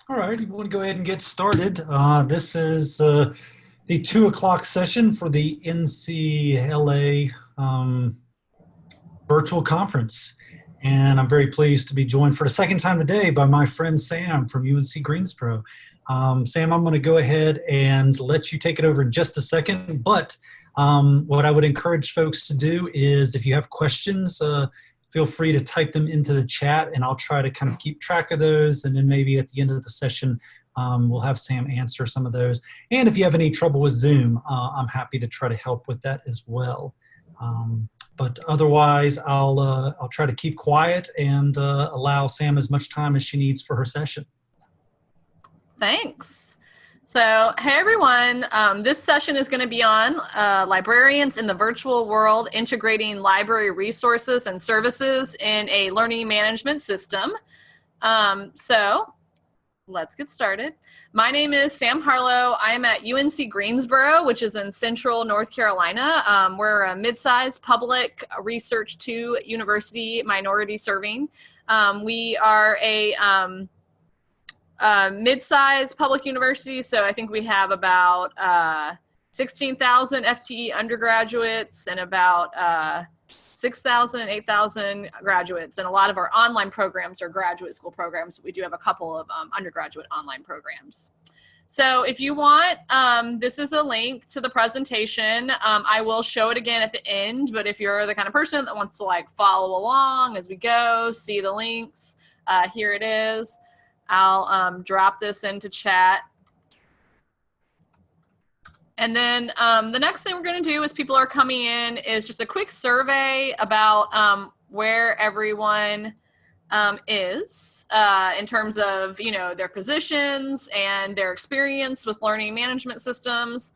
All right, you want to go ahead and get started. This is the 2 o'clock session for the NCLA virtual conference. And I'm very pleased to be joined for the second time today by my friend Sam from UNC Greensboro. Sam, I'm going to go ahead and let you take it over in just a second. But what I would encourage folks to do is if you have questions, feel free to type them into the chat and I'll try to kind of keep track of those. And then maybe at the end of the session, we'll have Sam answer some of those. And if you have any trouble with Zoom, I'm happy to try to help with that as well. But otherwise, I'll try to keep quiet and allow Sam as much time as she needs for her session. Thanks. So, hey everyone, this session is going to be on librarians in the virtual world, integrating library resources and services in a learning management system. So, let's get started. My name is Sam Harlow. I'm at UNC Greensboro, which is in central North Carolina. We're a mid-sized public research 2 university minority serving. We are a mid-sized public university, so I think we have about 16,000 FTE undergraduates and about 6,000, 8,000 graduates, and a lot of our online programs are graduate school programs. We do have a couple of undergraduate online programs. So if you want, this is a link to the presentation. I will show it again at the end, but if you're the kind of person that wants to like follow along as we go, see the links, here it is. I'll drop this into chat. And then the next thing we're going to do as people are coming in is just a quick survey about where everyone is in terms of, you know, their positions and their experience with learning management systems.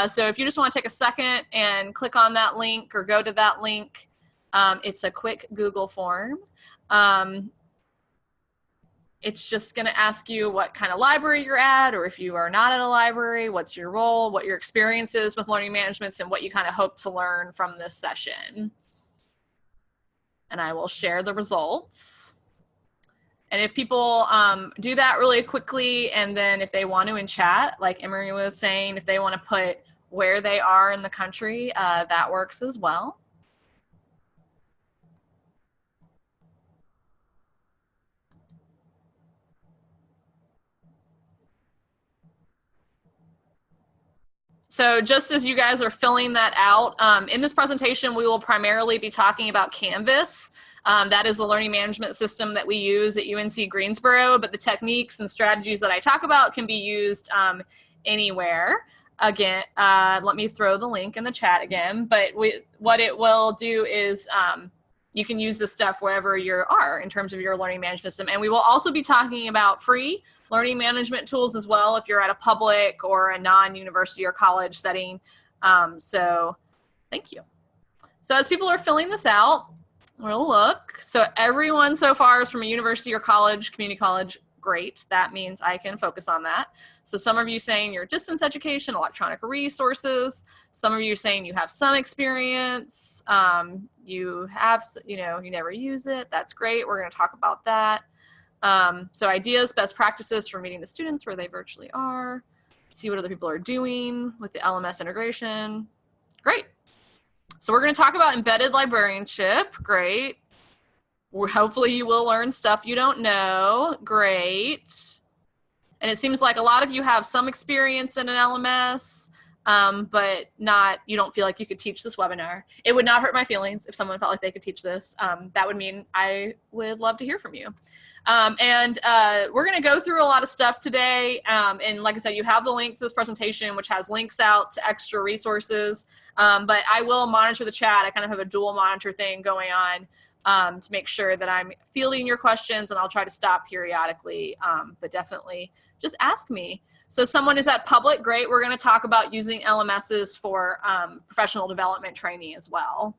So if you just want to take a second and click on that link or go to that link, it's a quick Google form. It's just going to ask you what kind of library you're at, or if you are not at a library, what's your role, what your experience is with learning management, and what you kind of hope to learn from this session. And I will share the results. And if people do that really quickly, and then if they want to in chat, like Emery was saying, if they want to put where they are in the country, that works as well. So just as you guys are filling that out, in this presentation, we will primarily be talking about Canvas. That is the learning management system that we use at UNC Greensboro, but the techniques and strategies that I talk about can be used anywhere. Again, let me throw the link in the chat again, but what it will do is you can use this stuff wherever you are in terms of your learning management system. And we will also be talking about free learning management tools as well if you're at a public or a non-university or college setting. So thank you. So as people are filling this out, we'll look. So everyone so far is from a university or college, community college. Great. That means I can focus on that. So some of you saying you're distance education, electronic resources. Some of you saying you have some experience. You have, you know, you never use it. That's great. We're going to talk about that. So ideas, best practices for meeting the students where they virtually are. See what other people are doing with the LMS integration. Great. So we're going to talk about embedded librarianship. Great. Hopefully you will learn stuff you don't know. Great. And it seems like a lot of you have some experience in an LMS, but you don't feel like you could teach this webinar. It would not hurt my feelings if someone felt like they could teach this. That would mean I would love to hear from you. We're going to go through a lot of stuff today. And like I said, you have the link to this presentation, which has links out to extra resources. But I will monitor the chat. I kind of have a dual monitor thing going on. To make sure that I'm fielding your questions, and I'll try to stop periodically, but definitely just ask me. So someone is at public, great. We're going to talk about using LMSs for professional development training as well.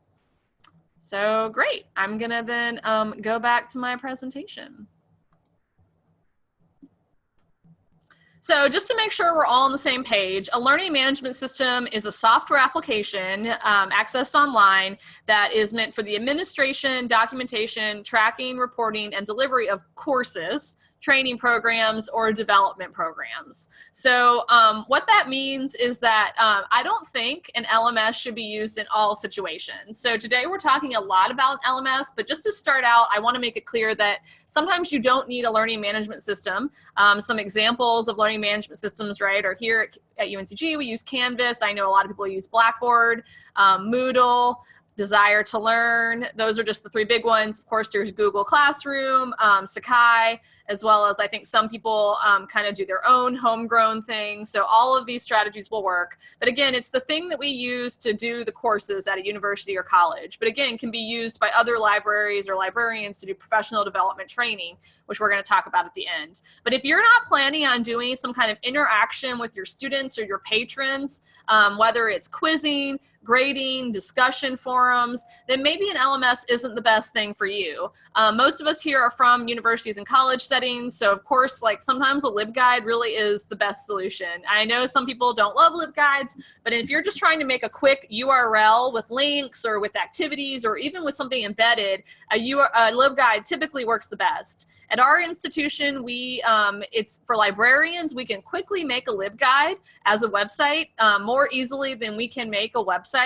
So great. I'm going to then go back to my presentation. So just to make sure we're all on the same page, a learning management system is a software application accessed online that is meant for the administration, documentation, tracking, reporting, and delivery of courses, training programs, or development programs. So what that means is that I don't think an LMS should be used in all situations. So today we're talking a lot about LMS, but just to start out, I want to make it clear that sometimes you don't need a learning management system. Some examples of learning management systems, right, are here at UNCG. We use Canvas. I know a lot of people use Blackboard, Moodle, Desire to Learn. Those are just the three big ones. Of course, there's Google Classroom, Sakai, as well as I think some people kind of do their own homegrown thing. So all of these strategies will work. But again, it's the thing that we use to do the courses at a university or college. But again, can be used by other libraries or librarians to do professional development training, which we're going to talk about at the end. But if you're not planning on doing some kind of interaction with your students or your patrons, whether it's quizzing, grading, discussion forums, then maybe an LMS isn't the best thing for you. Most of us here are from universities and college settings, so of course, like sometimes a LibGuide really is the best solution. I know some people don't love LibGuides, but if you're just trying to make a quick URL with links or with activities or even with something embedded, a LibGuide typically works the best. At our institution, it's for librarians, we can quickly make a LibGuide as a website more easily than we can make a website.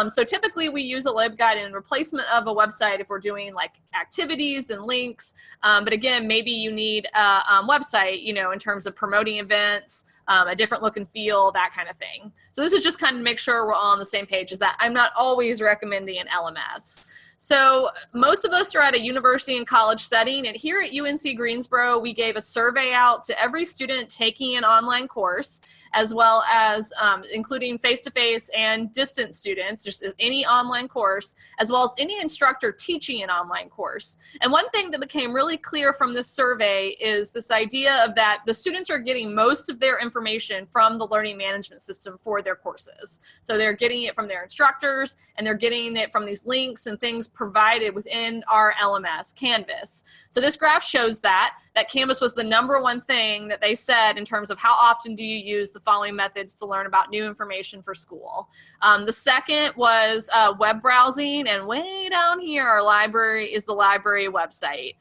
So typically we use a LibGuide in replacement of a website if we're doing like activities and links. But again, maybe you need a website, you know, in terms of promoting events, a different look and feel, that kind of thing. So this is just kind of to make sure we're all on the same page, is that I'm not always recommending an LMS. So most of us are at a university and college setting, and here at UNC Greensboro, we gave a survey out to every student taking an online course, as well as including face-to-face and distant students, just any online course, as well as any instructor teaching an online course. And one thing that became really clear from this survey is this idea of that the students are getting most of their information from the learning management system for their courses. So they're getting it from their instructors, and they're getting it from these links and things provided within our LMS, Canvas. So this graph shows that Canvas was the #1 thing that they said in terms of how often do you use the following methods to learn about new information for school. The second was web browsing, and way down here, our library is the library website.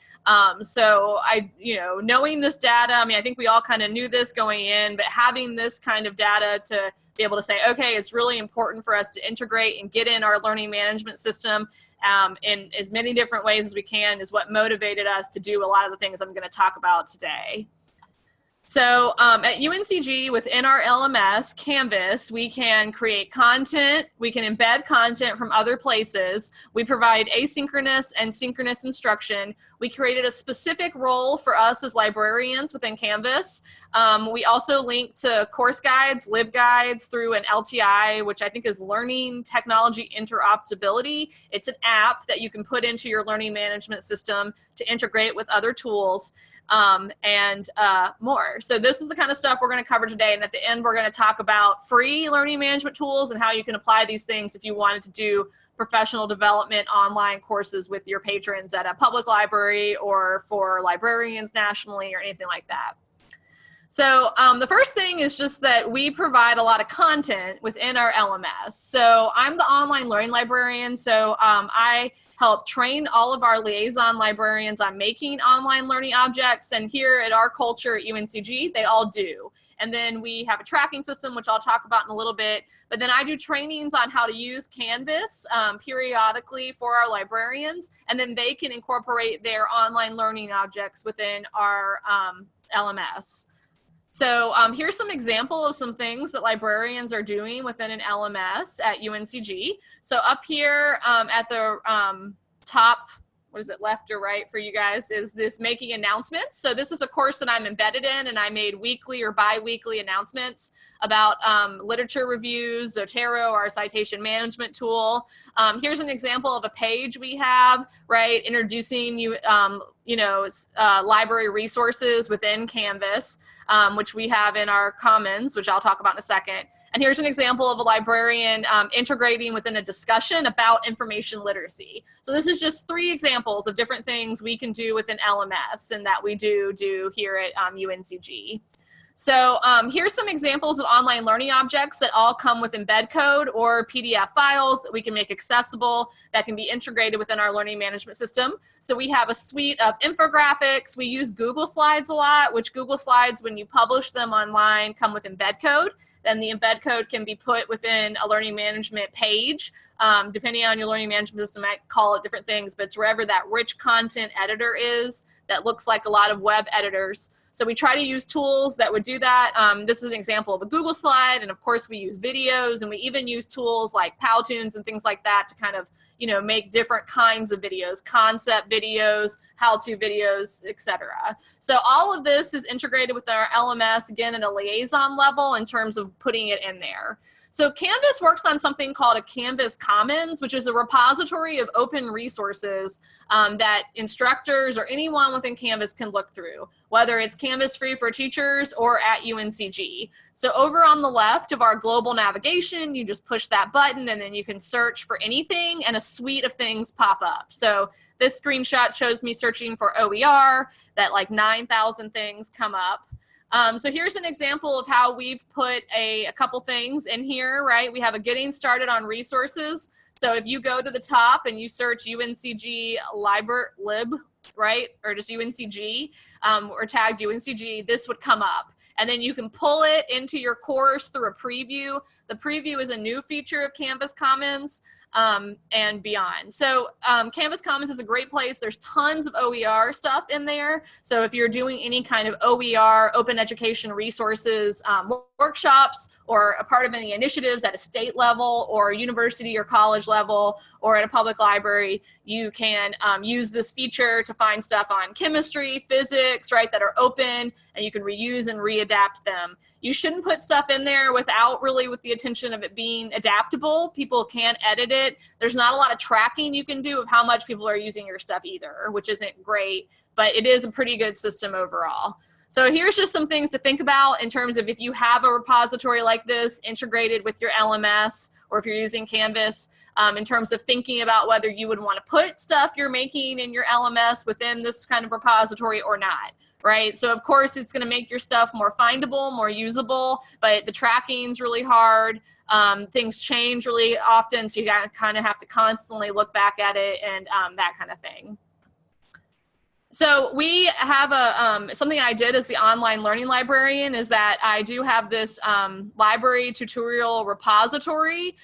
So knowing this data, I mean, I think we all kind of knew this going in, but having this kind of data to be able to say, okay, it's really important for us to integrate and get in our learning management system in as many different ways as we can is what motivated us to do a lot of the things I'm going to talk about today. So at UNCG, within our LMS, Canvas, we can create content, we can embed content from other places, we provide asynchronous and synchronous instruction, we created a specific role for us as librarians within Canvas. We also link to course guides, LibGuides through an LTI, which I think is Learning Technology Interoperability. It's an app that you can put into your learning management system to integrate with other tools and more. So this is the kind of stuff we're going to cover today. And at the end, we're going to talk about free learning management tools and how you can apply these things if you wanted to do professional development online courses with your patrons at a public library or for librarians nationally or anything like that. So the first thing is just that we provide a lot of content within our LMS. So I'm the online learning librarian, so I help train all of our liaison librarians on making online learning objects, and here at our culture at UNCG, they all do. And then we have a tracking system, which I'll talk about in a little bit, but then I do trainings on how to use Canvas periodically for our librarians, and then they can incorporate their online learning objects within our LMS. So here's some example of some things that librarians are doing within an LMS at UNCG. So up here at the top, what is it, left or right for you guys, is this making announcements. So this is a course that I'm embedded in, and I made weekly or bi-weekly announcements about literature reviews, Zotero, our citation management tool. Here's an example of a page we have, right, introducing you, library resources within Canvas, which we have in our Commons, which I'll talk about in a second. And here's an example of a librarian integrating within a discussion about information literacy. So this is just 3 examples of different things we can do within LMS and that we do here at UNCG. So here's some examples of online learning objects that all come with embed code or PDF files that we can make accessible that can be integrated within our learning management system. So we have a suite of infographics. We use Google Slides a lot, which Google Slides, when you publish them online, come with embed code. Then the embed code can be put within a learning management page. Depending on your learning management system, I call it different things, but it's wherever that rich content editor is that looks like a lot of web editors. So we try to use tools that would do that. This is an example of a Google slide, and of course we use videos, and we even use tools like Powtoons and things like that to kind of, you know, make different kinds of videos, concept videos, how-to videos, etc. So all of this is integrated with our LMS, again, at a liaison level in terms of putting it in there. So Canvas works on something called a Canvas Commons, which is a repository of open resources that instructors or anyone within Canvas can look through, whether it's Canvas Free for Teachers or at UNCG. So over on the left of our global navigation, you just push that button and then you can search for anything and a suite of things pop up. So this screenshot shows me searching for OER, that like 9,000 things come up. So here's an example of how we've put a couple things in here, right? We have a getting started on resources. So if you go to the top and you search UNCG lib, right? Or just UNCG or tagged UNCG, this would come up. And then you can pull it into your course through a preview. The preview is a new feature of Canvas Commons and beyond. So Canvas Commons is a great place. There's tons of OER stuff in there. So if you're doing any kind of OER, open education resources, workshops, or a part of any initiatives at a state level or university or college level or at a public library, you can use this feature to find stuff on chemistry, physics, right, that are open, and you can reuse and readapt them. You shouldn't put stuff in there without really with the intention of it being adaptable. People can edit it. There's not a lot of tracking you can do of how much people are using your stuff either, which isn't great, but it is a pretty good system overall. So here's just some things to think about in terms of if you have a repository like this integrated with your LMS, or if you're using Canvas, in terms of thinking about whether you would want to put stuff you're making in your LMS within this kind of repository or not, right? So of course it's going to make your stuff more findable, more usable, but the tracking's really hard. Things change really often, so you kind of have to constantly look back at it and that kind of thing. So we have a something I did as the online learning librarian is that I do have this library tutorial repository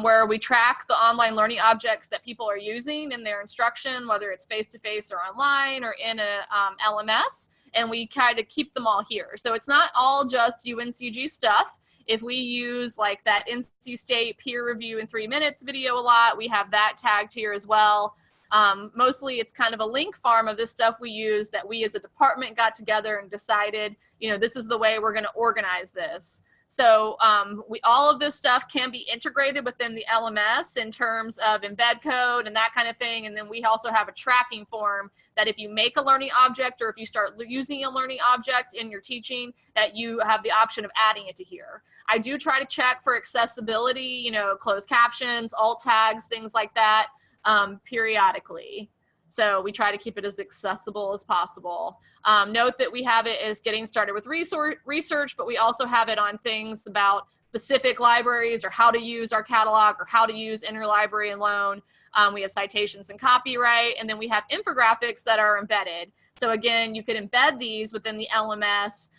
where we track the online learning objects that people are using in their instruction, whether it's face-to-face or online or in a LMS, and we kind of keep them all here. So it's not all just UNCG stuff. If we use like that NC State peer review in 3 minutes video a lot, we have that tagged here as well. Mostly it's kind of a link farm of this stuff we use that we as a department got together and decided, you know, this is the way we're going to organize this. So all of this stuff can be integrated within the LMS in terms of embed code and that kind of thing. And then we also have a tracking form that if you make a learning object or if you start using a learning object in your teaching, that you have the option of adding it to here. I do try to check for accessibility, you know, closed captions, alt tags, things like that. Periodically. So we try to keep it as accessible as possible. Note that we have it as getting started with research, but we also have it on things about specific libraries or how to use our catalog or how to use interlibrary and loan. We have citations and copyright, and then we have infographics that are embedded. So again, you could embed these within the LMS.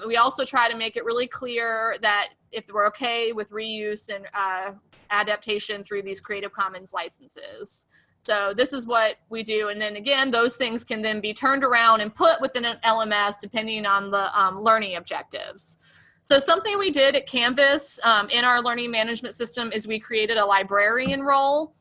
We also try to make it really clear that if we're okay with reuse and adaptation through these Creative Commons licenses. So this is what we do. And then again, those things can then be turned around and put within an LMS depending on the learning objectives. So something we did at Canvas in our learning management system is we created a librarian role.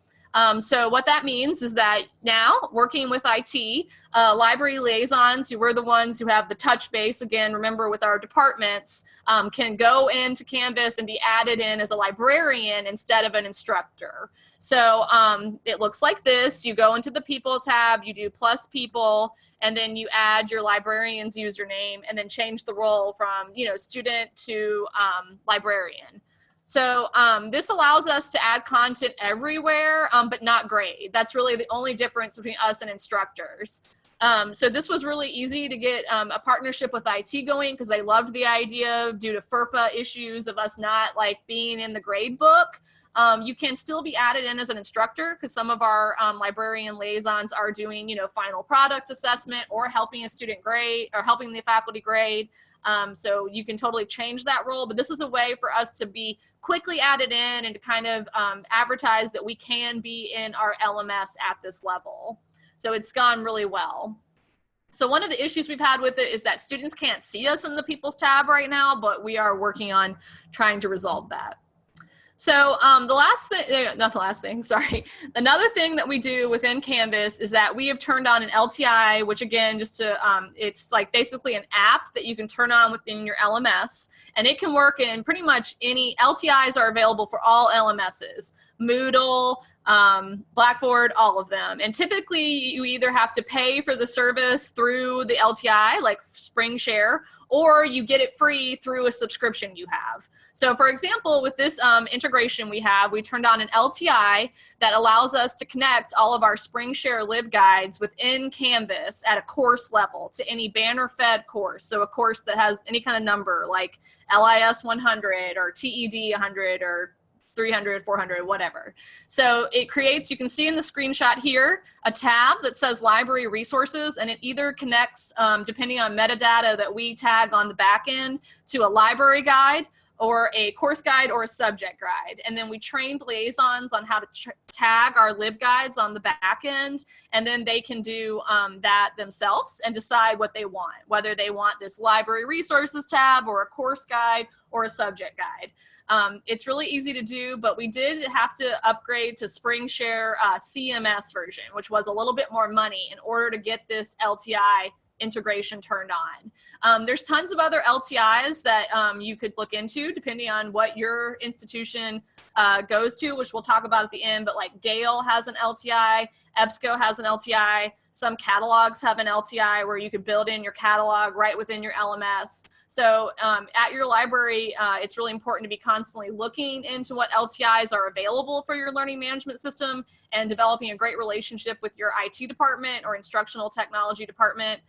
So what that means is that now working with IT, library liaisons, who were the ones who have the touch base, again, remember with our departments, can go into Canvas and be added in as a librarian instead of an instructor. So it looks like this. You go into the people tab, you do plus people, and then you add your librarian's username and then change the role from, you know, student to librarian. So this allows us to add content everywhere, but not grade. That's really the only difference between us and instructors. So this was really easy to get a partnership with IT going because they loved the idea due to FERPA issues of us not like being in the grade book. You can still be added in as an instructor because some of our librarian liaisons are doing, you know, final product assessment or helping a student grade or helping the faculty grade. So you can totally change that role, but this is a way for us to be quickly added in and to kind of advertise that we can be in our LMS at this level. So it's gone really well. So one of the issues we've had with it is that students can't see us in the People's tab right now, but we are working on trying to resolve that. So the last thing, not the last thing, sorry. Another thing that we do within Canvas is that we have turned on an LTI, which again, just to, it's like basically an app that you can turn on within your LMS, and it can work in pretty much any, LTIs are available for all LMSs, Moodle, Blackboard, all of them. And typically you either have to pay for the service through the LTI, like SpringShare, or you get it free through a subscription you have. So for example, with this integration we turned on an LTI that allows us to connect all of our SpringShare LibGuides within Canvas at a course level to any banner-fed course. So a course that has any kind of number like LIS 100 or TED 100 or 300, 400, whatever. So it creates, you can see in the screenshot here, a tab that says library resources, and it either connects, depending on metadata that we tag on the back end, to a library guide or a course guide or a subject guide. And then we trained liaisons on how to tag our LibGuides on the back end, and then they can do that themselves and decide what they want, whether they want this library resources tab or a course guide or a subject guide. It's really easy to do, but we did have to upgrade to SpringShare CMS version, which was a little bit more money in order to get this LTI integration turned on. There's tons of other LTIs that you could look into depending on what your institution goes to, which we'll talk about at the end, but like Gale has an LTI, EBSCO has an LTI, some catalogs have an LTI where you could build in your catalog right within your LMS. So at your library, it's really important to be constantly looking into what LTIs are available for your learning management system and developing a great relationship with your IT department or instructional technology department,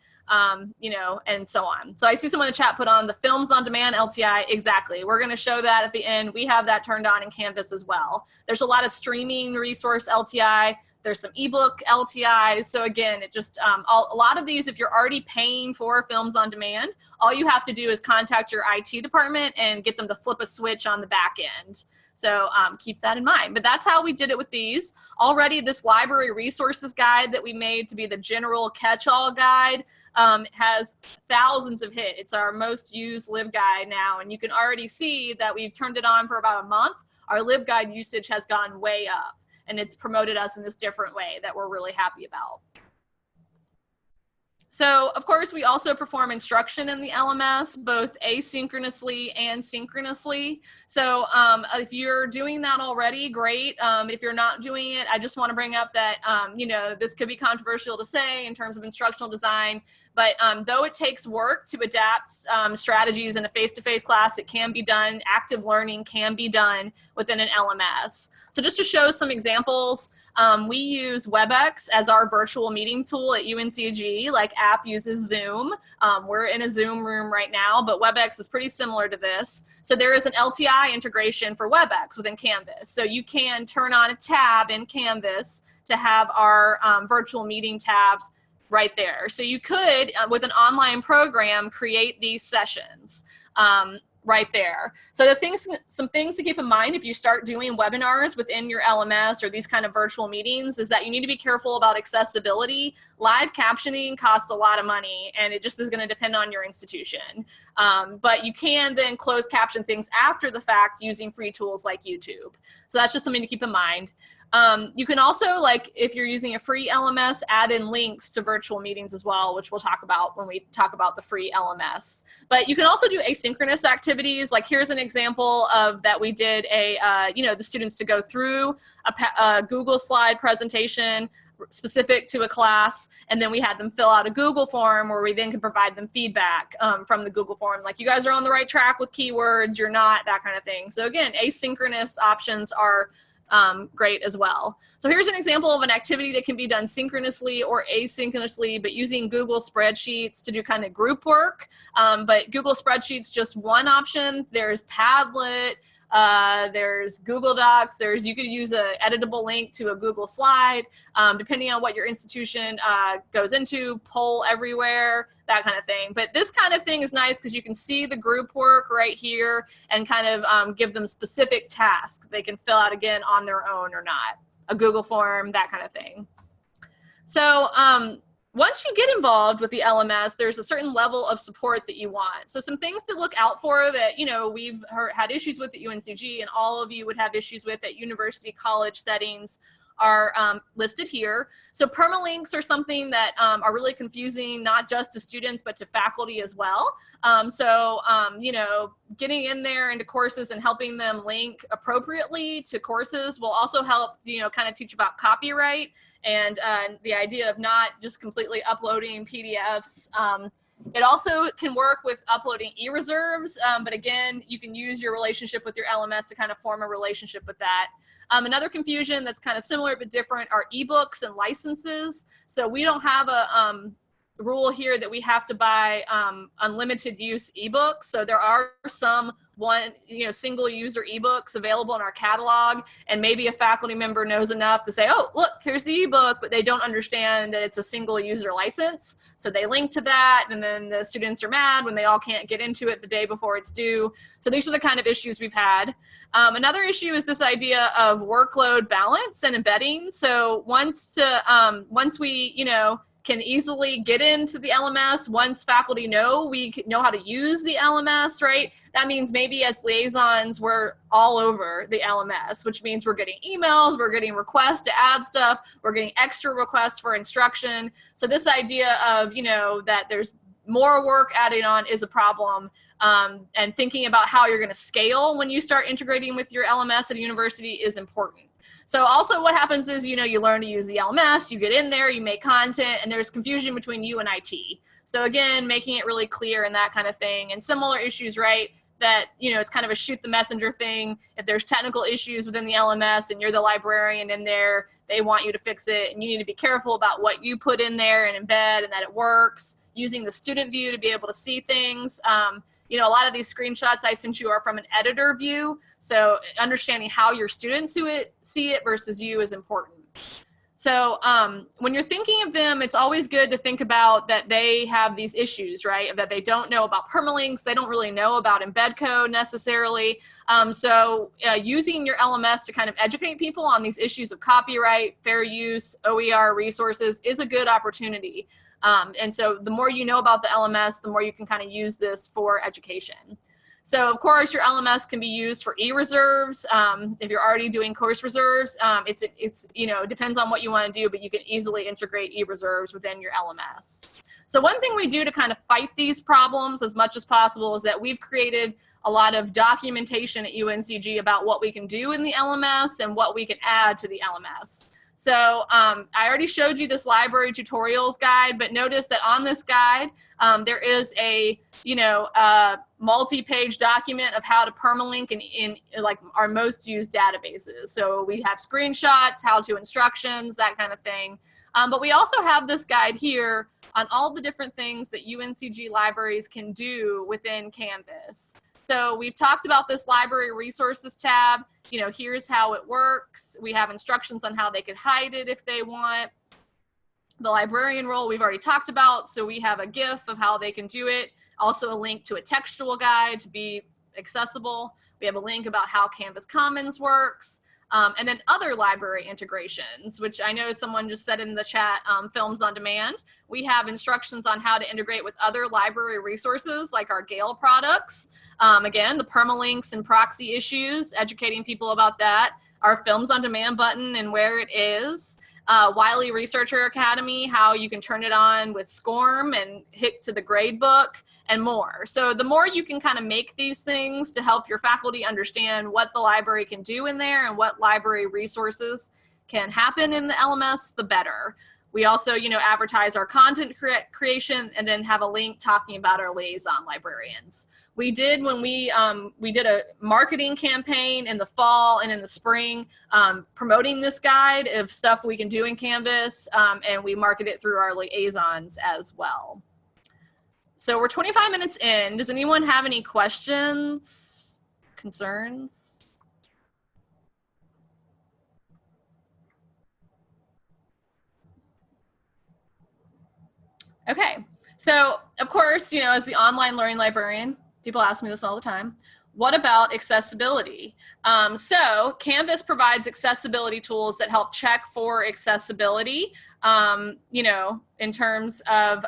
you know, and so on. So I see someone in the chat put on the Films on Demand LTI. Exactly. We're going to show that at the end. We have that turned on in Canvas as well. There's a lot of streaming resource LTI. There's some ebook LTIs. So again, it just, a lot of these, if you're already paying for Films on Demand, all you have to do is contact your IT department and get them to flip a switch on the back end. So keep that in mind. But that's how we did it with these. Already this library resources guide that we made to be the general catch-all guide has thousands of hits. It's our most used LibGuide now. And you can already see that we've turned it on for about a month. Our LibGuide usage has gone way up. And it's promoted us in this different way that we're really happy about. So, of course, we also perform instruction in the LMS, both asynchronously and synchronously. So if you're doing that already, great. If you're not doing it, I just want to bring up that, you know, this could be controversial to say in terms of instructional design, but though it takes work to adapt strategies in a face-to-face class, it can be done. Active learning can be done within an LMS. So just to show some examples, we use WebEx as our virtual meeting tool at UNCG, like app uses Zoom. We're in a Zoom room right now, but WebEx is pretty similar to this. So there is an LTI integration for WebEx within Canvas. So you can turn on a tab in Canvas to have our virtual meeting tabs right there. So you could, with an online program, create these sessions right there. So some things to keep in mind if you start doing webinars within your LMS or these kind of virtual meetings is that you need to be careful about accessibility. Live captioning costs a lot of money, and it just is going to depend on your institution. But you can then close caption things after the fact using free tools like YouTube. So that's just something to keep in mind. You can also, like, if you're using a free LMS, add in links to virtual meetings as well, which we'll talk about when we talk about the free LMS. But you can also do asynchronous activities. Like, here's an example of that we did you know, the students to go through a Google slide presentation specific to a class, and then we had them fill out a Google form where we then could provide them feedback from the Google form, like, you guys are on the right track with keywords, you're not, that kind of thing. So again, asynchronous options are great as well. So here's an example of an activity that can be done synchronously or asynchronously, but using Google Spreadsheets to do kind of group work. But Google Spreadsheets, just one option. There's Padlet, there's Google Docs, you could use an editable link to a Google slide, depending on what your institution goes into, poll everywhere, that kind of thing. But this kind of thing is nice because you can see the group work right here and kind of give them specific tasks they can fill out again on their own or not, a Google form, that kind of thing. So once you get involved with the LMS, there's a certain level of support that you want. So some things to look out for that, we've had issues with at UNCG and all of you would have issues with at university college settings are listed here. So permalinks are something that are really confusing, not just to students, but to faculty as well. Getting in there into courses and helping them link appropriately to courses will also help, kind of teach about copyright and the idea of not just completely uploading PDFs. It also can work with uploading e-reserves, but again, you can use your relationship with your LMS to kind of form a relationship with that. Another confusion that's kind of similar but different are ebooks and licenses. So we don't have a rule here that we have to buy unlimited use ebooks. So there are some single user ebooks available in our catalog, and maybe a faculty member knows enough to say, oh, look, here's the ebook, but they don't understand that it's a single user license. So they link to that, and then the students are mad when they all can't get into it the day before it's due. So these are the kind of issues we've had. Another issue is this idea of workload balance and embedding. So once we, can easily get into the LMS, once faculty we know how to use the LMS, right? That means maybe as liaisons, we're all over the LMS, which means we're getting emails, we're getting requests to add stuff, we're getting extra requests for instruction. So this idea of, that there's more work added on is a problem, and thinking about how you're going to scale when you start integrating with your LMS at a university is important. So also what happens is, you learn to use the LMS, you get in there, you make content, and there's confusion between you and IT. So again, making it really clear and that kind of thing. And similar issues, right? That, it's kind of a shoot the messenger thing. If there's technical issues within the LMS and you're the librarian in there, they want you to fix it. And you need to be careful about what you put in there and embed and that it works. Using the student view to be able to see things. A lot of these screenshots I sent you are from an editor view. So understanding how your students see it versus you is important. So when you're thinking of them, it's always good to think about that they have these issues, right? That they don't know about permalinks. They don't really know about embed code necessarily. Using your LMS to kind of educate people on these issues of copyright, fair use, OER resources is a good opportunity. And so the more you know about the LMS, the more you can kind of use this for education. So of course your LMS can be used for e-reserves. If you're already doing course reserves, it depends on what you want to do, but you can easily integrate e-reserves within your LMS. So one thing we do to kind of fight these problems as much as possible is that we've created a lot of documentation at UNCG about what we can do in the LMS and what we can add to the LMS. So I already showed you this library tutorials guide, but notice that on this guide, there is a multi-page document of how to permalink in like our most used databases. So we have screenshots, how-to instructions, that kind of thing. But we also have this guide here on all the different things that UNCG libraries can do within Canvas. So we've talked about this library resources tab. Here's how it works. We have instructions on how they could hide it if they want. The librarian role we've already talked about. So we have a GIF of how they can do it. Also a link to a textual guide to be accessible. We have a link about how Canvas Commons works. And then other library integrations, which I know someone just said in the chat, Films on Demand. We have instructions on how to integrate with other library resources like our Gale products. Again, the permalinks and proxy issues, educating people about that. Our Films on Demand button and where it is. Wiley Researcher Academy, how you can turn it on with SCORM and hit to the gradebook and more. So the more you can kind of make these things to help your faculty understand what the library can do in there and what library resources can happen in the LMS, the better. We also, advertise our content creation and then have a link talking about our liaison librarians. We did, when we did a marketing campaign in the fall and in the spring, promoting this guide of stuff we can do in Canvas, and we market it through our liaisons as well. So we're 25 minutes in. Does anyone have any questions, concerns? Okay, so of course, as the online learning librarian, people ask me this all the time. What about accessibility? So Canvas provides accessibility tools that help check for accessibility, in terms of,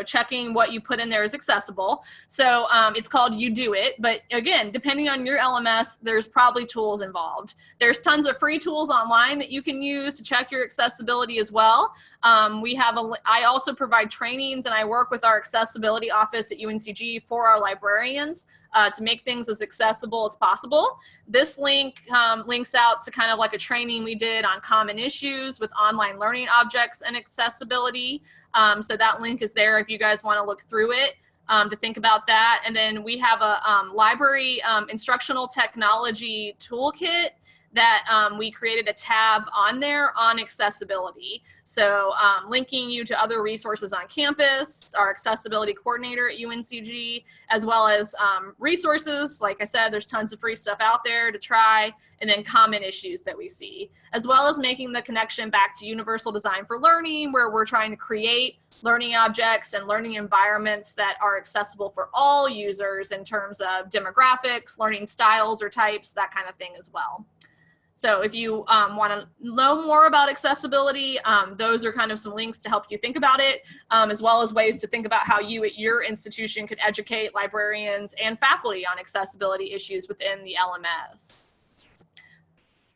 checking what you put in there is accessible. So it's called UDoIt, but again, depending on your LMS, there's probably tools involved. There's tons of free tools online that you can use to check your accessibility as well. I also provide trainings, and I work with our accessibility office at UNCG for our librarians to make things as accessible as possible. This link links out to kind of like a training we did on common issues with online learning objects and accessibility. So that link is there if you guys want to look through it to think about that. And then we have a library instructional technology toolkit that we created a tab on there on accessibility. So linking you to other resources on campus, our accessibility coordinator at UNCG, as well as resources. Like I said, there's tons of free stuff out there to try, and then common issues that we see, as well as making the connection back to Universal Design for Learning, where we're trying to create learning objects and learning environments that are accessible for all users in terms of demographics, learning styles or types, that kind of thing as well. So if you want to know more about accessibility, those are kind of some links to help you think about it, as well as ways to think about how you at your institution could educate librarians and faculty on accessibility issues within the LMS.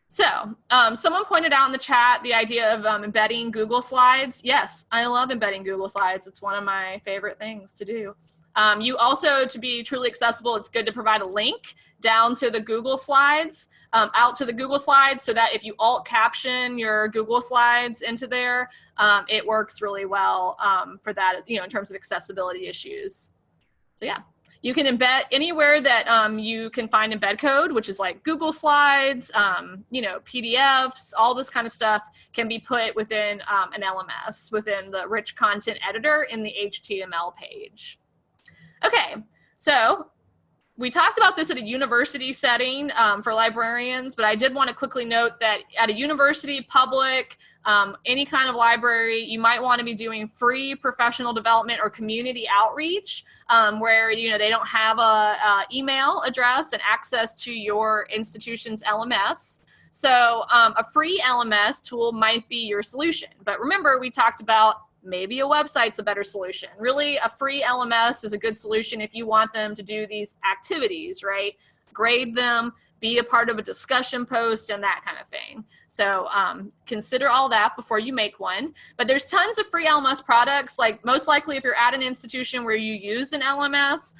So someone pointed out in the chat the idea of embedding Google Slides. Yes, I love embedding Google Slides. It's one of my favorite things to do. You also, to be truly accessible, it's good to provide a link down to the Google Slides, out to the Google Slides, so that if you alt caption your Google Slides into there, it works really well for that, in terms of accessibility issues. So yeah, you can embed anywhere that you can find embed code, which is like Google Slides, PDFs, all this kind of stuff can be put within an LMS, within the rich content editor in the HTML page. Okay, so we talked about this at a university setting for librarians, but I did want to quickly note that at a university, public, any kind of library, you might want to be doing free professional development or community outreach where they don't have a email address and access to your institution's LMS. So a free LMS tool might be your solution. But remember, we talked about maybe a website's a better solution. Really, a free LMS is a good solution if you want them to do these activities, right? Grade them, be a part of a discussion post, and that kind of thing. So consider all that before you make one. But there's tons of free LMS products. Like most likely if you're at an institution where you use an LMS,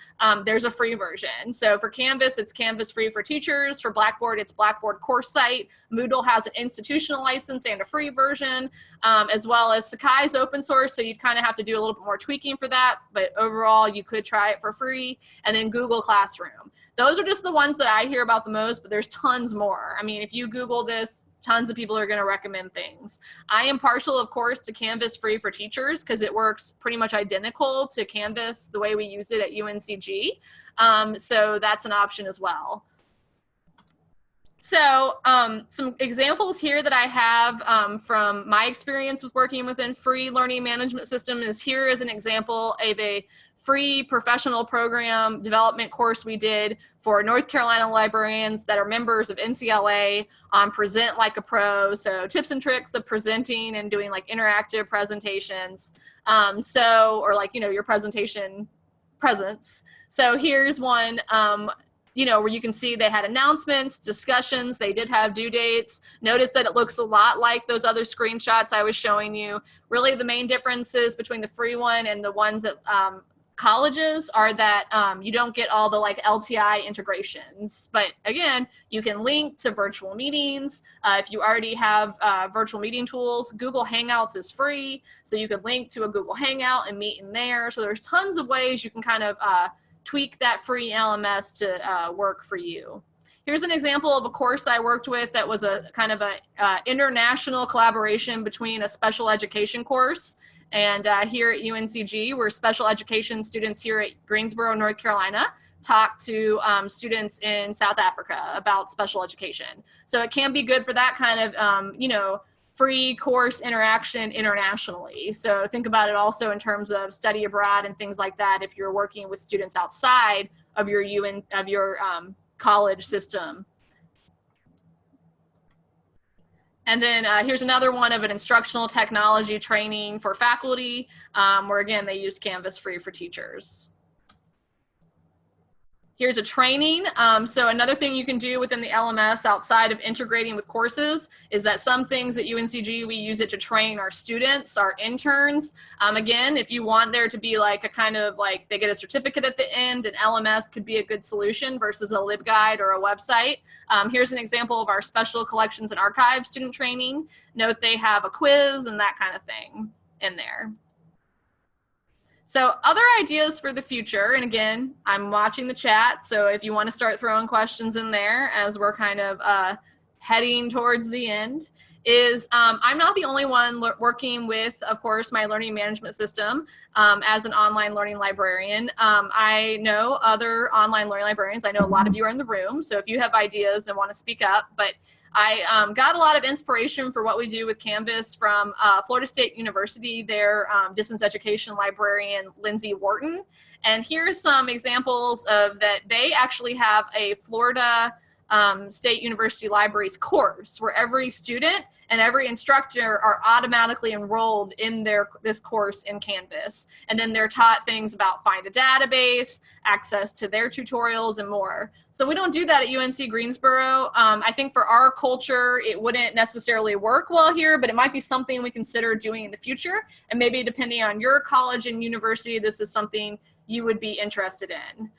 there's a free version. So for Canvas, it's Canvas Free for Teachers. For Blackboard, it's Blackboard Course Site. Moodle has an institutional license and a free version, as well as Sakai is open source, so you'd kind of have to do a little bit more tweaking for that. But overall, you could try it for free. And then Google Classroom. Those are just the ones that I hear about the most, but there's tons more. I mean, if you Google this, tons of people are going to recommend things. I am partial, of course, to Canvas Free for Teachers because it works pretty much identical to Canvas the way we use it at UNCG. So that's an option as well. So some examples here that I have from my experience with working within free learning management system is here is an example of a free professional program development course we did for North Carolina librarians that are members of NCLA on Present Like a Pro. So tips and tricks of presenting and doing like interactive presentations. Or like, your presentation presence. So here's one, where you can see they had announcements, discussions, they did have due dates. Notice that it looks a lot like those other screenshots I was showing you. Really the main differences between the free one and the ones that colleges are that you don't get all the like LTI integrations. But again, you can link to virtual meetings. If you already have virtual meeting tools, Google Hangouts is free. So you could link to a Google Hangout and meet in there. So there's tons of ways you can kind of tweak that free LMS to work for you. Here's an example of a course I worked with that was a kind of a international collaboration between a special education course and here at UNCG, where special education students here at Greensboro, North Carolina, talk to students in South Africa about special education. So it can be good for that kind of, you know, free course interaction internationally. So think about it also in terms of study abroad and things like that if you're working with students outside of your college system. And then here's another one of an instructional technology training for faculty, where again, they use Canvas free for teachers. Here's a training. So another thing you can do within the LMS outside of integrating with courses is that some things at UNCG, we use it to train our students, our interns. Again, if you want there to be like a kind of like they get a certificate at the end, an LMS could be a good solution versus a LibGuide or a website. Here's an example of our special collections and archives student training. Note they have a quiz and that kind of thing in there. So other ideas for the future, and again, I'm watching the chat, so if you want to start throwing questions in there as we're kind of heading towards the end, is I'm not the only one working with, of course, my learning management system as an online learning librarian. I know other online learning librarians. I know a lot of you are in the room, so if you have ideas and want to speak up, but I got a lot of inspiration for what we do with Canvas from Florida State University, their distance education librarian, Lindsay Wharton. And here's some examples of that. They actually have a Florida State University Libraries course where every student and every instructor are automatically enrolled in this course in Canvas. And then they're taught things about find a database, access to their tutorials, and more. So we don't do that at UNC Greensboro. I think for our culture, it wouldn't necessarily work well here, but it might be something we consider doing in the future. And maybe depending on your college and university, this is something you would be interested in.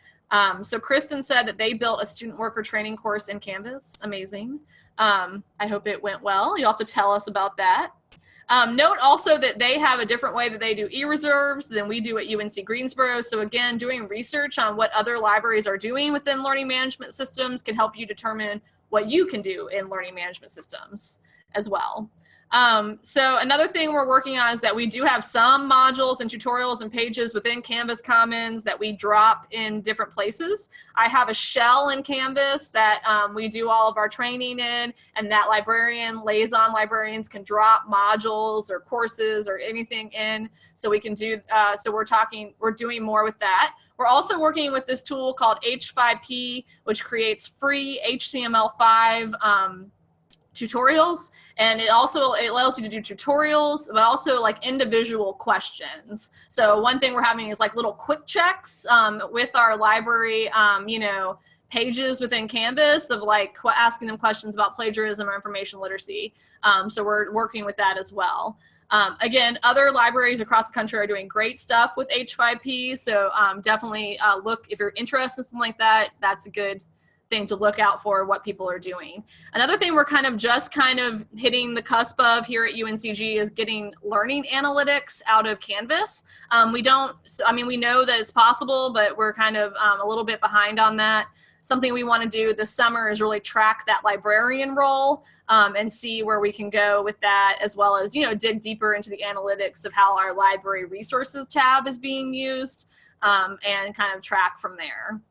So Kristen said that they built a student worker training course in Canvas. Amazing. I hope it went well. You'll have to tell us about that. Note also that they have a different way that they do e-reserves than we do at UNC Greensboro. So again, doing research on what other libraries are doing within learning management systems can help you determine what you can do in learning management systems as well. So another thing we're working on is that we do have some modules and tutorials and pages within Canvas Commons that we drop in different places. I have a shell in Canvas that we do all of our training in, and that liaison librarians can drop modules or courses or anything in, so we can do, so we're doing more with that. We're also working with this tool called H5P, which creates free HTML5 tutorials, and it allows you to do tutorials, but also like individual questions. So one thing we're having is like little quick checks with our library, you know, pages within Canvas of like asking them questions about plagiarism or information literacy. So we're working with that as well. Again, other libraries across the country are doing great stuff with H5P. So definitely look, if you're interested in something like that, that's a good thing to look out for what people are doing. Another thing we're kind of hitting the cusp of here at UNCG is getting learning analytics out of Canvas. We know that it's possible, but we're kind of a little bit behind on that. Something we want to do this summer is really track that librarian role and see where we can go with that, as well as, you know, dig deeper into the analytics of how our library resources tab is being used and kind of track from there.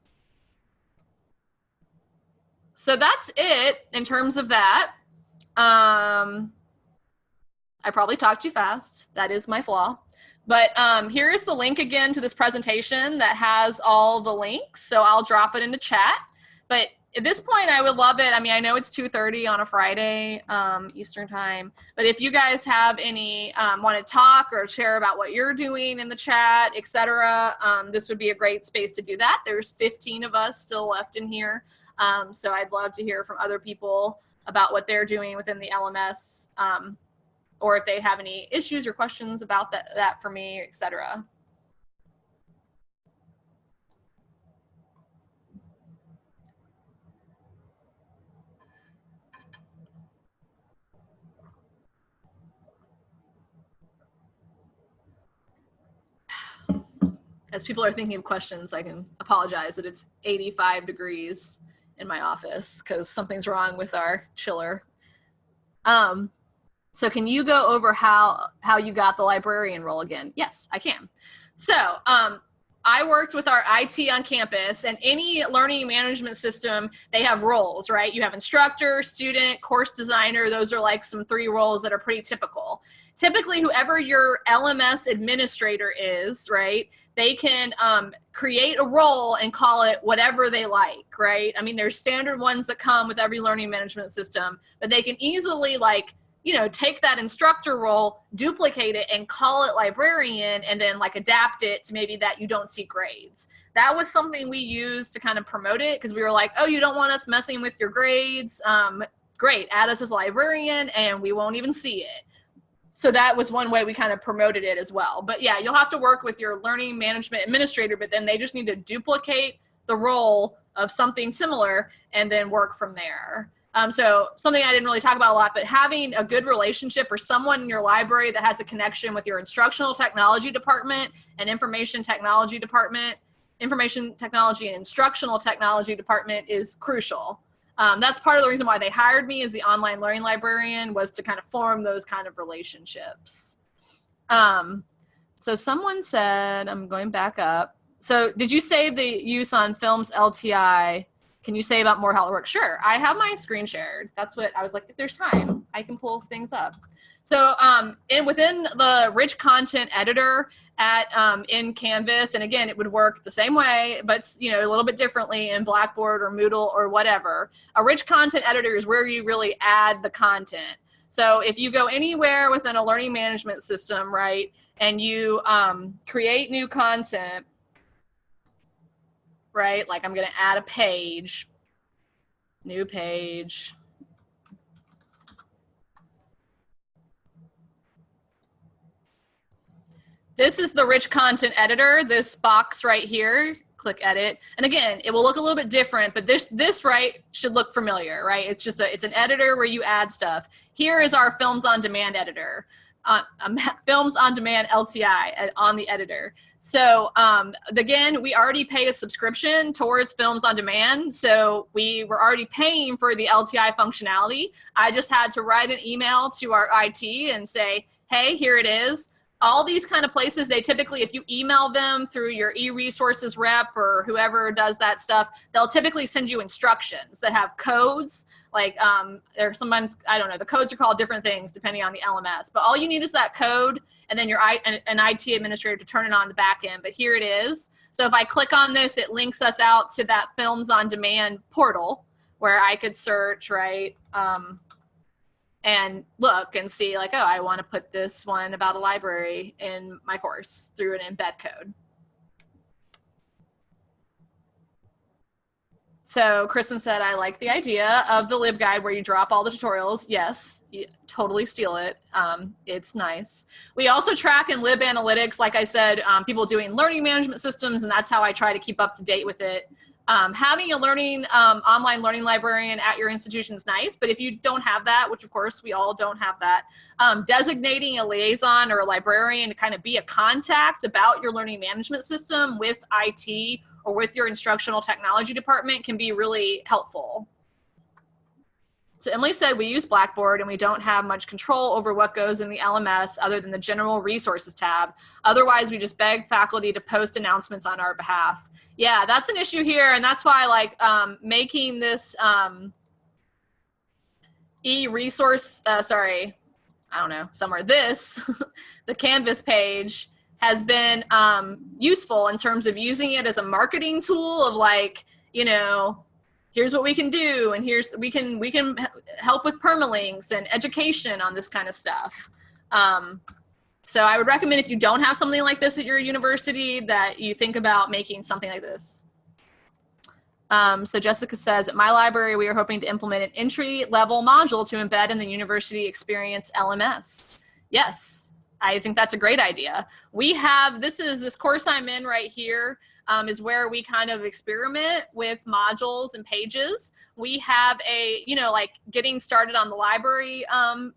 So that's it in terms of that. I probably talked too fast. That is my flaw. But here is the link again to this presentation that has all the links. So I'll drop it into chat. But at this point, I would love it. I mean, I know it's 2:30 on a Friday Eastern time. But if you guys have any, want to talk or share about what you're doing in the chat, etc., this would be a great space to do that. There's 15 of us still left in here. So I'd love to hear from other people about what they're doing within the LMS, or if they have any issues or questions about that for me, etc. as people are thinking of questions, I can apologize that it's 85 degrees in my office because something's wrong with our chiller. So can you go over how you got the librarian role again? Yes, I can. So I worked with our IT on campus, and any learning management system, they have roles, right? You have instructor, student, course designer. Those are like some 3 roles that are pretty typical. Typically, whoever your LMS administrator is, right, they can create a role and call it whatever they like, right? I mean, there's standard ones that come with every learning management system, but they can easily like, you know, take that instructor role, duplicate it, and call it librarian, and then like adapt it to maybe that you don't see grades. That was something we used to kind of promote it, because we were like, oh, you don't want us messing with your grades? Great, add us as librarian and we won't even see it. So that was one way we kind of promoted it as well. But yeah, you'll have to work with your learning management administrator, but then they just need to duplicate the role of something similar and then work from there. So something I didn't really talk about a lot, but having a good relationship or someone in your library that has a connection with your instructional technology department and information technology department, information technology and instructional technology department is crucial. That's part of the reason why they hired me as the online learning librarian, was to kind of form those kind of relationships. So someone said, I'm going back up. So did you say the use on Films LTI? Can you say about more how it works? Sure, I have my screen shared. That's what I was like, if there's time, I can pull things up. So and within the rich content editor at in Canvas, and again, it would work the same way, but you know, a little bit differently in Blackboard or Moodle or whatever. A rich content editor is where you really add the content. So if you go anywhere within a learning management system, right, and you create new content, right? Like I'm going to add a page, new page. This is the rich content editor, this box right here. Click edit. And again, it will look a little bit different, but this right should look familiar, right? It's just it's an editor where you add stuff. Here is our Films on Demand editor. Films on Demand LTI on the editor. So again, we already pay a subscription towards Films on Demand. So we were already paying for the LTI functionality. I just had to write an email to our IT and say, hey, here it is. All these kind of places, they typically, if you email them through your eResources rep or whoever does that stuff, they'll typically send you instructions that have codes. Like there's sometimes, I don't know, the codes are called different things depending on the LMS. But all you need is that code and then an IT administrator to turn it on the back end. But here it is. So if I click on this, it links us out to that Films on Demand portal where I could search, right? And look and see like, oh, I want to put this one about a library in my course through an embed code. So Kristen said, I like the idea of the LibGuide where you drop all the tutorials. Yes, you totally steal it. It's nice. We also track in LibAnalytics, like I said, people doing learning management systems, and that's how I try to keep up to date with it. Having a online learning librarian at your institution is nice, but if you don't have that, which of course we all don't have that, designating a liaison or a librarian to kind of be a contact about your learning management system with IT or with your instructional technology department can be really helpful. So Emily said we use Blackboard and we don't have much control over what goes in the LMS other than the general resources tab. Otherwise, we just beg faculty to post announcements on our behalf. Yeah, that's an issue here, and that's why like making this e-resource, sorry, I don't know, somewhere, this, the Canvas page has been useful in terms of using it as a marketing tool of like, you know, here's what we can do, and we can help with permalinks and education on this kind of stuff. So I would recommend if you don't have something like this at your university that you think about making something like this. So Jessica says, at my library, we are hoping to implement an entry-level module to embed in the University Experience LMS. Yes, I think that's a great idea. We have, this course I'm in right here is where we kind of experiment with modules and pages. We have a, like getting started on the library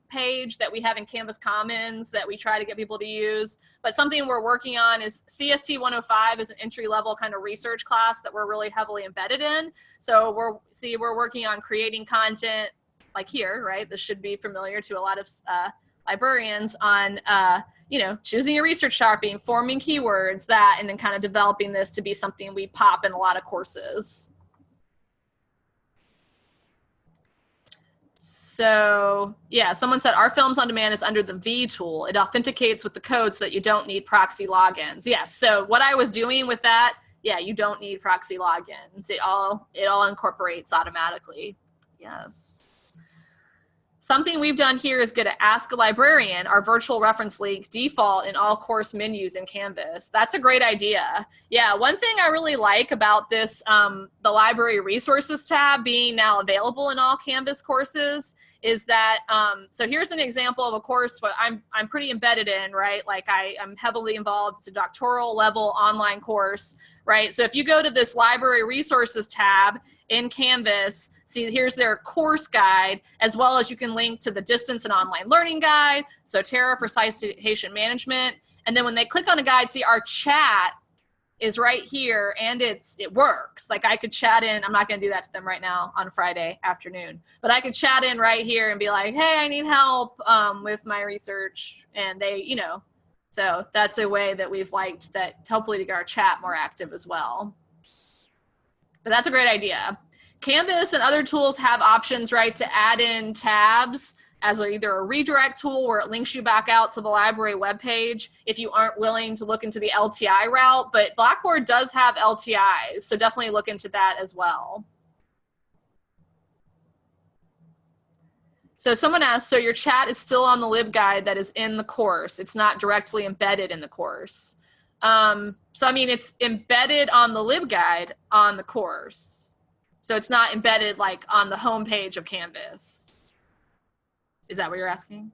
page that we have in Canvas Commons that we try to get people to use. But something we're working on is CST 105 is an entry-level kind of research class that we're really heavily embedded in. So we're working on creating content like here, right? This should be familiar to a lot of librarians on, choosing a research topic, forming keywords, and then kind of developing this to be something we pop in a lot of courses. So yeah, someone said our Films on Demand is under the V tool. It authenticates with the code so that you don't need proxy logins. Yes, so what I was doing with that, yeah, you don't need proxy logins. It all incorporates automatically. Yes. Something we've done here is get an Ask a Librarian, our virtual reference link, default in all course menus in Canvas. That's a great idea. Yeah, one thing I really like about this, the Library Resources tab being now available in all Canvas courses is that, so here's an example of a course what I'm pretty embedded in, right? Like I'm heavily involved. It's a doctoral level online course, right? So if you go to this Library Resources tab in Canvas, see, here's their course guide, as well as you can link to the distance and online learning guide, Sotera for citation management. And then when they click on a guide, see our chat is right here and it works. Like I could chat in, I'm not gonna do that to them right now on Friday afternoon, but I could chat in right here and be like, hey, I need help with my research. And they, so that's a way that we've liked that hopefully to get our chat more active as well. But that's a great idea. Canvas and other tools have options, right, to add in tabs as either a redirect tool where it links you back out to the library webpage if you aren't willing to look into the LTI route. But Blackboard does have LTIs, so definitely look into that as well. So someone asked, so your chat is still on the LibGuide that is in the course. It's not directly embedded in the course. So I mean, it's embedded on the LibGuide on the course. So it's not embedded like on the home page of Canvas. Is that what you're asking?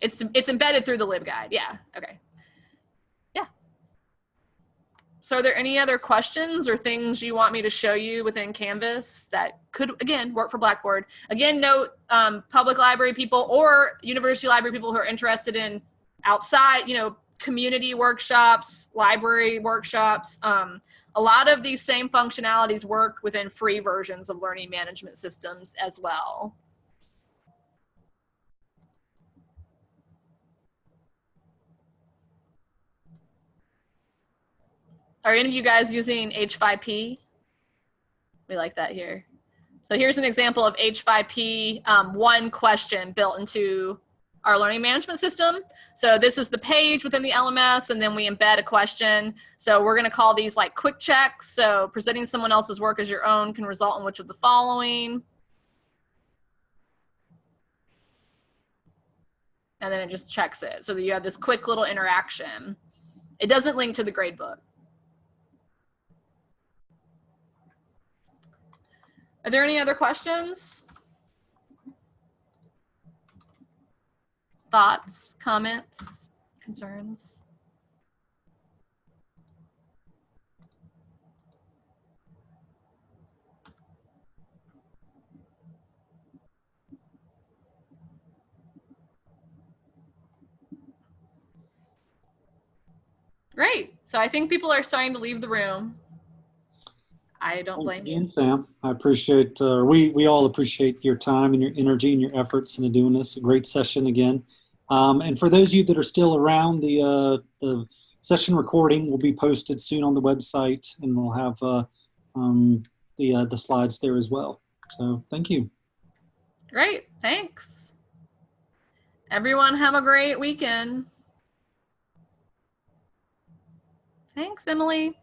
It's embedded through the LibGuide. Yeah. Okay. Yeah. So are there any other questions or things you want me to show you within Canvas that could, again, work for Blackboard? Again, note public library people or university library people who are interested in outside, community workshops, library workshops. A lot of these same functionalities work within free versions of learning management systems as well. Are any of you guys using H5P? We like that here. So here's an example of H5P, one question built into our learning management system. So this is the page within the LMS, and then we embed a question. So we're gonna call these like quick checks. So presenting someone else's work as your own can result in which of the following. And then it just checks it. So that you have this quick little interaction. It doesn't link to the gradebook. Are there any other questions? Thoughts, comments, concerns? Great. So I think people are starting to leave the room. I don't blame you. Sam, I appreciate, we all appreciate your time and your energy and your efforts into doing this. A great session again. And for those of you that are still around, the session recording will be posted soon on the website, and we'll have the slides there as well. So thank you. Great, thanks. Everyone have a great weekend. Thanks, Emily.